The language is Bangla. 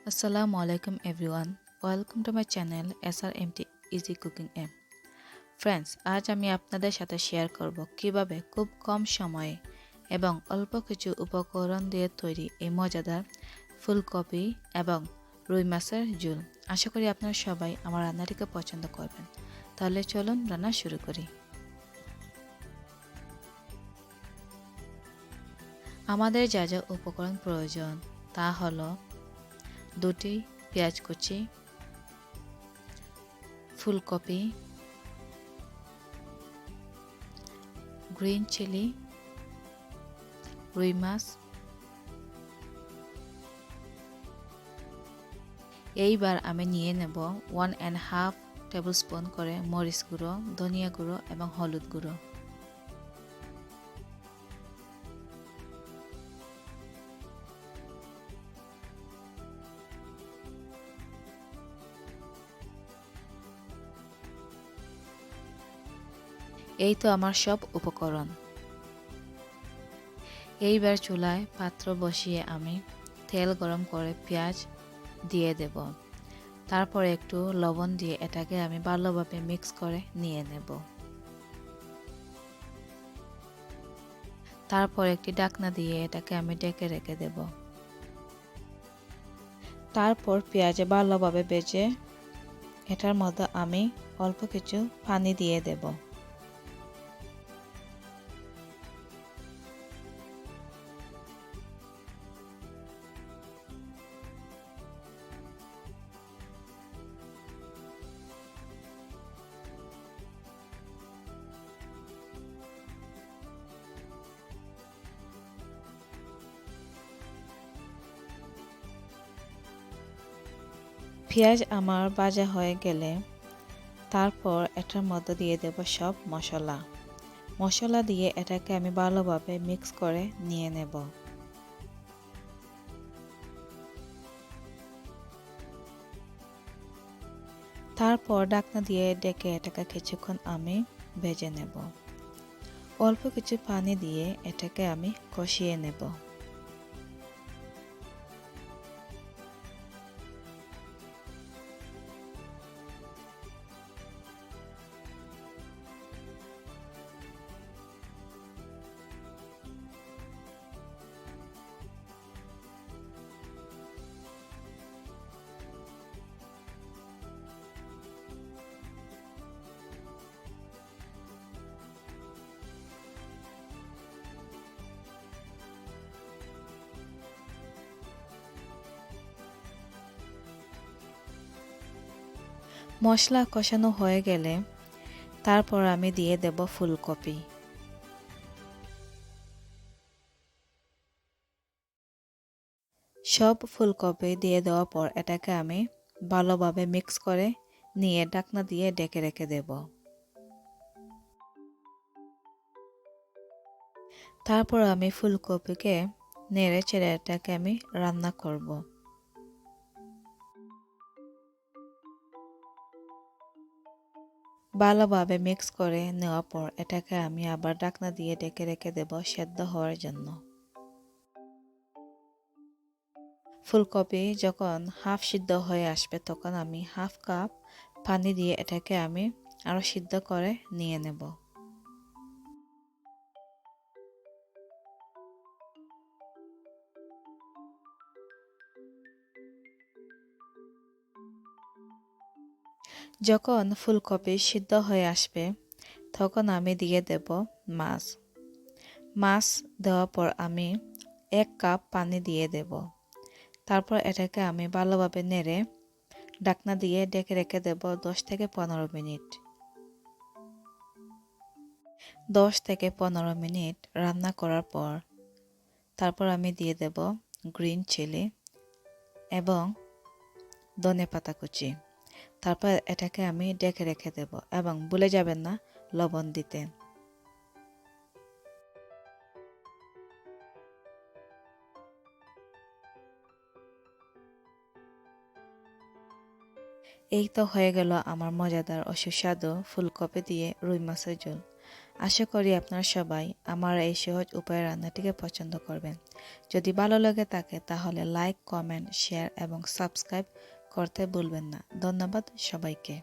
Assalamu alaikum everyone. Welcome to my channel SRMT Easy Cooking App. Friends, আজ আমি আপনাদের সাথে শেয়ার করব কিভাবে খুব কম সময়ে এবং অল্প কিছু উপকরণ দিয়ে তৈরি এই মজাদার ফুলকপি এবং রুই মাছের ঝোল। আশা করি আপনারা সবাই আমার রান্নাটিকে পছন্দ করবেন। তাহলে চলুন রান্না শুরু করি। আমাদের যা যা উপকরণ প্রয়োজন তা হলো দুটি পেঁয়াজ কুচি, ফুলকপি, গ্রিন চিলি, রুই মাছ। এইবার আমি নিয়ে নেব 1.5 টেবিলস্পুন করে মরিচ গুঁড়ো, ধনিয়া গুঁড়ো এবং হলুদ গুঁড়ো। এই তো আমার সব উপকরণ। এইবার চুলায় পাত্র বসিয়ে আমি তেল গরম করে পেঁয়াজ দিয়ে দেব। তারপর একটু লবণ দিয়ে এটাকে আমি ভালোভাবে মিক্স করে নিয়ে নেব। তারপর একটি ঢাকনা দিয়ে এটাকে আমি ঢেকে রেখে দেব। তারপর পেঁয়াজে ভালোভাবে ভেজে এটার মধ্যে আমি অল্প কিছু পানি দিয়ে দেব। পেঁয়াজ আমার ভাজা হয়ে গেলে তারপর এটার মধ্যে দিয়ে দেব সব মশলা দিয়ে এটাকে আমি ভালোভাবে মিক্স করে নিয়ে নেব। তারপর ঢাকনা দিয়ে ডেকে এটাকে কিছুক্ষণ আমি ভেজে নেব। অল্প কিছু পানি দিয়ে এটাকে আমি কষিয়ে নেব। মশলা কষানো হয়ে গেলে তারপর আমি দিয়ে দেব ফুলকপি। সব ফুলকপি দিয়ে দেওয়ার পর এটাকে আমি ভালোভাবে মিক্স করে নিয়ে ঢাকনা দিয়ে ঢেকে রেখে দেব। তারপর আমি ফুলকপিকে নেড়ে চেড়ে এটাকে আমি রান্না করব। ভালোভাবে মিক্স করে নেওয়ার পর এটাকে আমি আবার ঢাকনা দিয়ে ঢেকে রেখে দেব সেদ্ধ হওয়ার জন্য। ফুলকপি যখন হাফ সিদ্ধ হয়ে আসবে তখন আমি হাফ কাপ পানি দিয়ে এটাকে আমি আরো সিদ্ধ করে নিয়ে নেব। যখন ফুলকপি সিদ্ধ হয়ে আসবে তখন আমি দিয়ে দেব মাছ দেওয়ার পর আমি 1 কাপ পানি দিয়ে দেব। তারপর এটাকে আমি ভালোভাবে নেড়ে ঢাকনা দিয়ে ঢেকে রেখে দেব 10 থেকে 15 মিনিট। 10 থেকে 15 মিনিট রান্না করার পর তারপর আমি দিয়ে দেব গ্রিন চিলি এবং ধনেপাতা কুচি। তারপর এটাকে আমি ঢেকে রেখে দেব এবং ভুলে যাবেন না লবণ দিতে। এই তো হয়ে গেল আমার মজাদার ও সুস্বাদু ফুলকপি দিয়ে রুই মাছের ঝোল। আশা করি আপনারা সবাই আমার এই সহজ উপায়ে রান্নাটিকে পছন্দ করবেন। যদি ভালো লাগে থাকে তাহলে লাইক, কমেন্ট, শেয়ার এবং সাবস্ক্রাইব করতে ভুলবেন না। ধন্যবাদ সবাইকে।